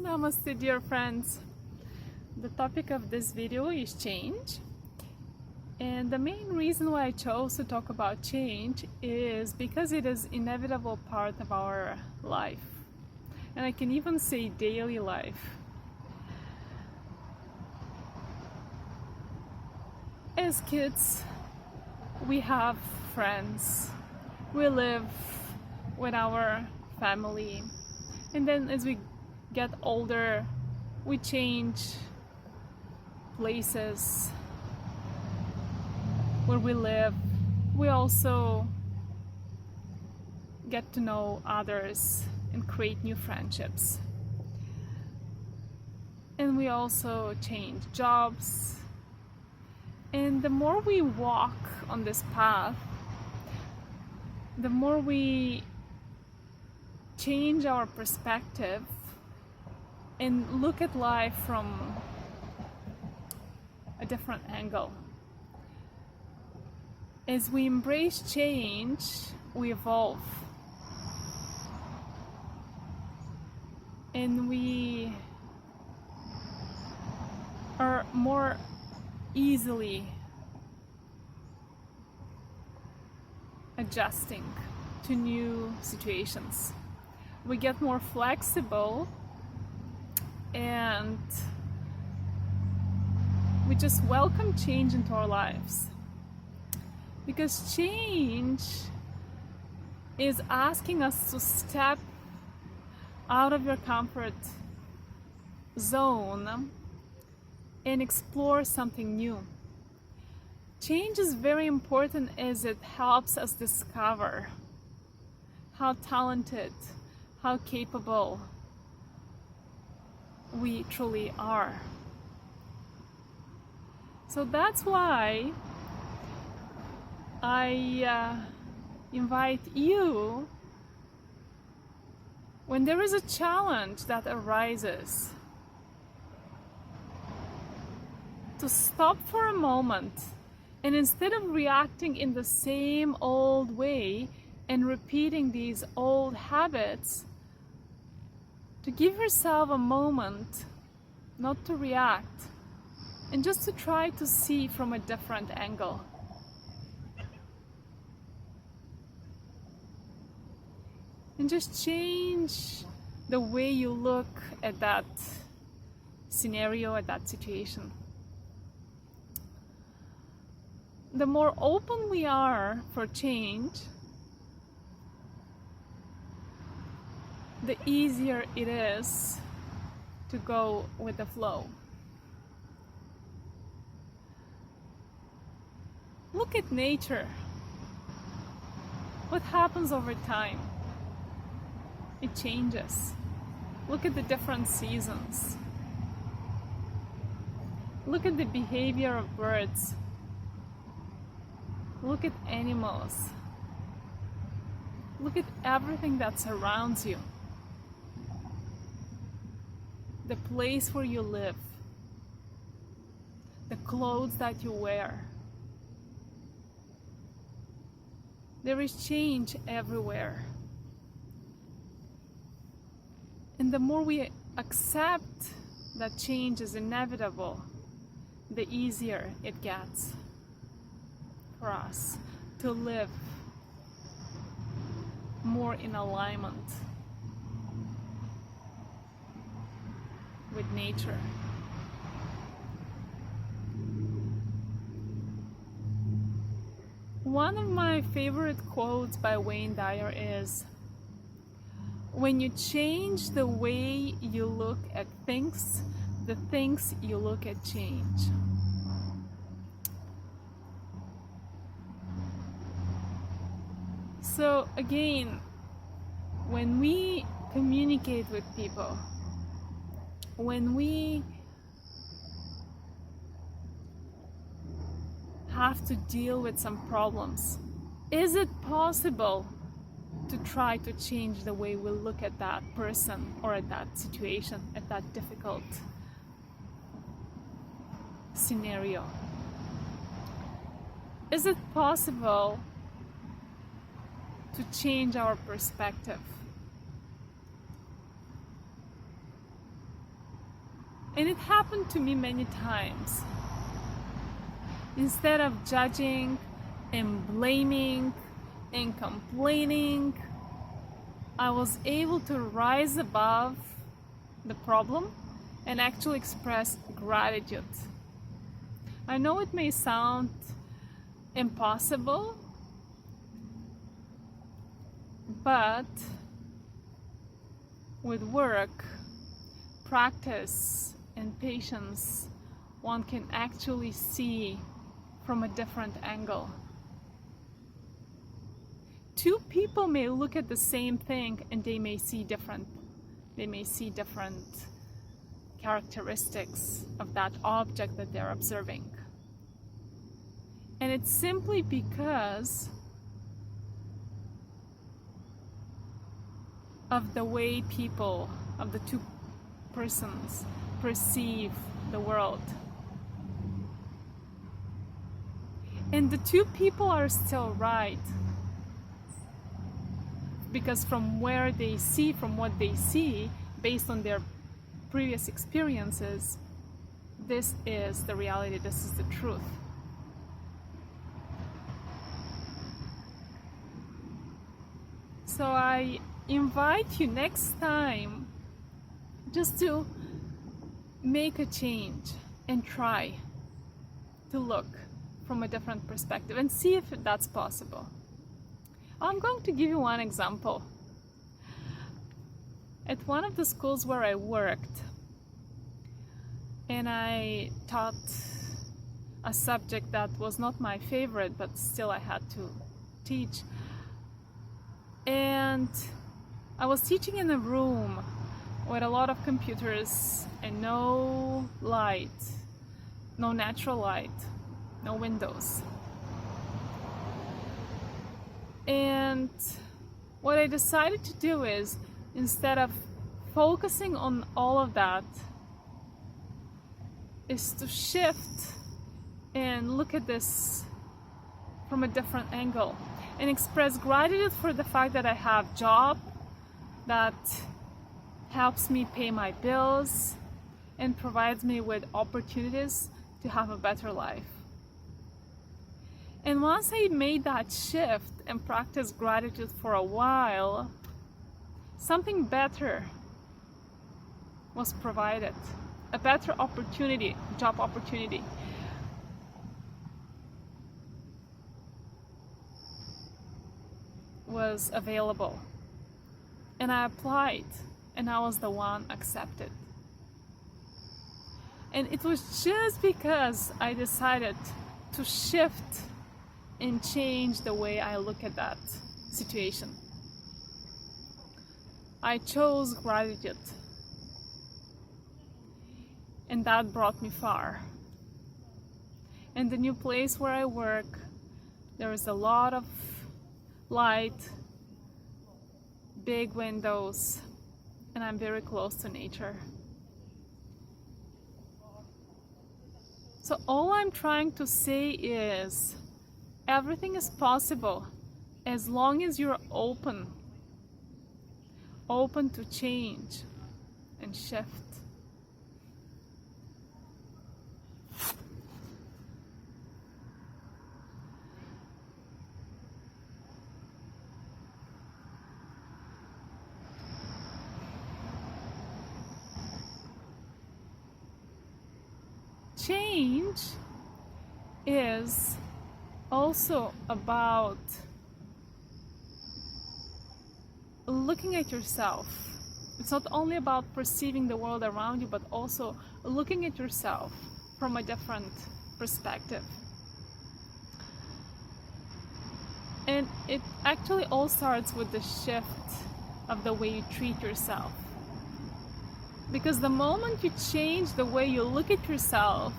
Namaste, dear friends. The topic of this video is change. And the main reason why I chose to talk about change is because it is an inevitable part of our life. And I can even say daily life. As kids, we have friends. We live with our family. And then as we get older, we change places where we live. We also get to know others and create new friendships. And we also change jobs. And the more we walk on this path, the more we change our perspective and look at life from a different angle. As we embrace change, we evolve. And we are more easily adjusting to new situations. We get more flexible and we just welcome change into our lives. Because change is asking us to step out of your comfort zone and explore something new. Change is very important as it helps us discover how talented, how capable we truly are. So that's why I invite you, when there is a challenge that arises, to stop for a moment and instead of reacting in the same old way and repeating these old habits, to give yourself a moment not to react and just to try to see from a different angle. And just change the way you look at that scenario, at that situation. The more open we are for change, the easier it is to go with the flow. Look at nature. What happens over time? It changes. Look at the different seasons. Look at the behavior of birds. Look at animals. Look at everything that surrounds you. The place where you live. The clothes that you wear. There is change everywhere. And the more we accept that change is inevitable, the easier it gets for us to live more in alignment with nature. One of my favorite quotes by Wayne Dyer is, "When you change the way you look at things, the things you look at change." So again, when we communicate with people, when we have to deal with some problems, is it possible to try to change the way we look at that person or at that situation, at that difficult scenario? Is it possible to change our perspective? And it happened to me many times. Instead of judging and blaming and complaining, I was able to rise above the problem and actually express gratitude. I know it may sound impossible, but with work, practice, and patience, one can actually see from a different angle. Two people may look at the same thing and they may see different characteristics of that object that they're observing. And it's simply because of the way people, of the two persons, perceive the world. And the two people are still right, because from where they see, from what they see, based on their previous experiences, this is the reality, this is the truth. So I invite you next time just to make a change and try to look from a different perspective and see if that's possible. I'm going to give you one example. At one of the schools where I worked, and I taught a subject that was not my favorite, but still I had to teach. And I was teaching in a room with a lot of computers and no light, no natural light, no windows. And what I decided to do is, instead of focusing on all of that, is to shift and look at this from a different angle and express gratitude for the fact that I have a job that helps me pay my bills and provides me with opportunities to have a better life. And once I made that shift and practiced gratitude for a while, something better was provided. A better opportunity, job opportunity. Was available. And I applied, and I was the one accepted. And it was just because I decided to shift and change the way I look at that situation. I chose gratitude, and that brought me far. And the new place where I work, there is a lot of light, big windows, and I'm very close to nature. So all I'm trying to say is, everything is possible as long as you're open to change and shift. Change is also about looking at yourself. It's not only about perceiving the world around you, but also looking at yourself from a different perspective. And it actually all starts with the shift of the way you treat yourself. Because the moment you change the way you look at yourself,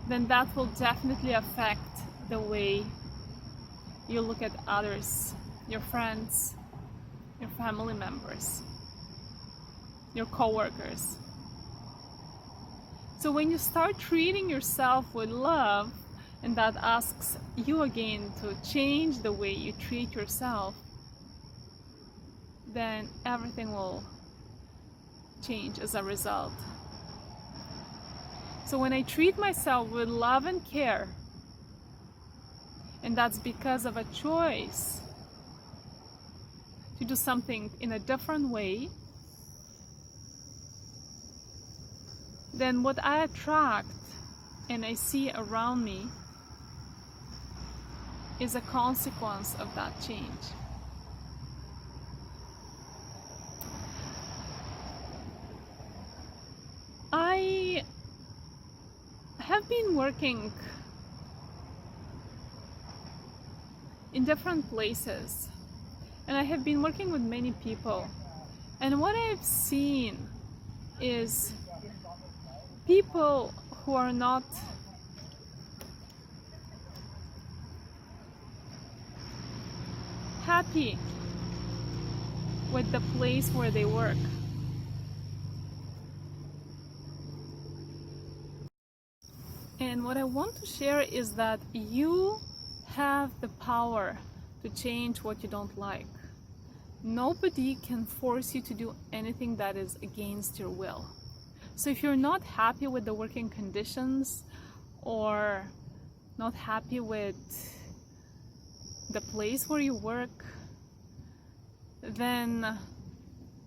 then that will definitely affect the way you look at others, your friends, your family members, your co-workers. So when you start treating yourself with love, and that asks you again to change the way you treat yourself, then everything will change as a result. So when I treat myself with love and care, and that's because of a choice to do something in a different way, then what I attract and I see around me is a consequence of that change. I have been working in different places, and I have been working with many people, and what I've seen is people who are not happy with the place where they work. And what I want to share is that you have the power to change what you don't like. Nobody can force you to do anything that is against your will. So if you're not happy with the working conditions or not happy with the place where you work, then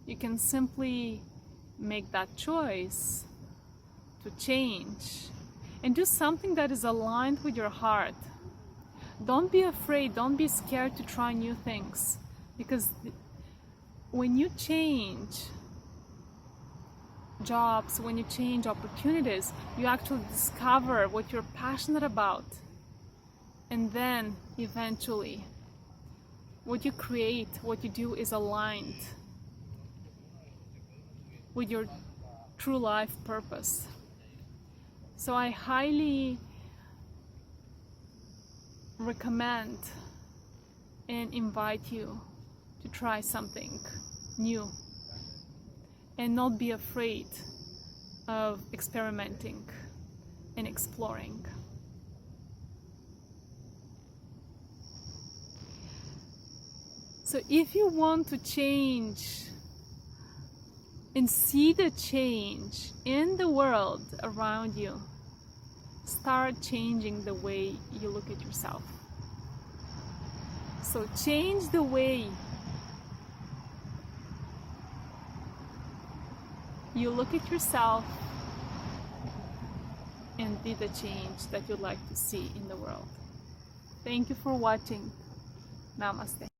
you can simply make that choice to change and do something that is aligned with your heart. Don't be afraid, don't be scared to try new things, because when you change jobs, when you change opportunities, you actually discover what you're passionate about, and then eventually what you create, what you do is aligned with your true life purpose. So I highly recommend and invite you to try something new and not be afraid of experimenting and exploring. So if you want to change and see the change in the world around you, start changing the way you look at yourself. So change the way you look at yourself and be the change that you'd like to see in the world. Thank you for watching. Namaste.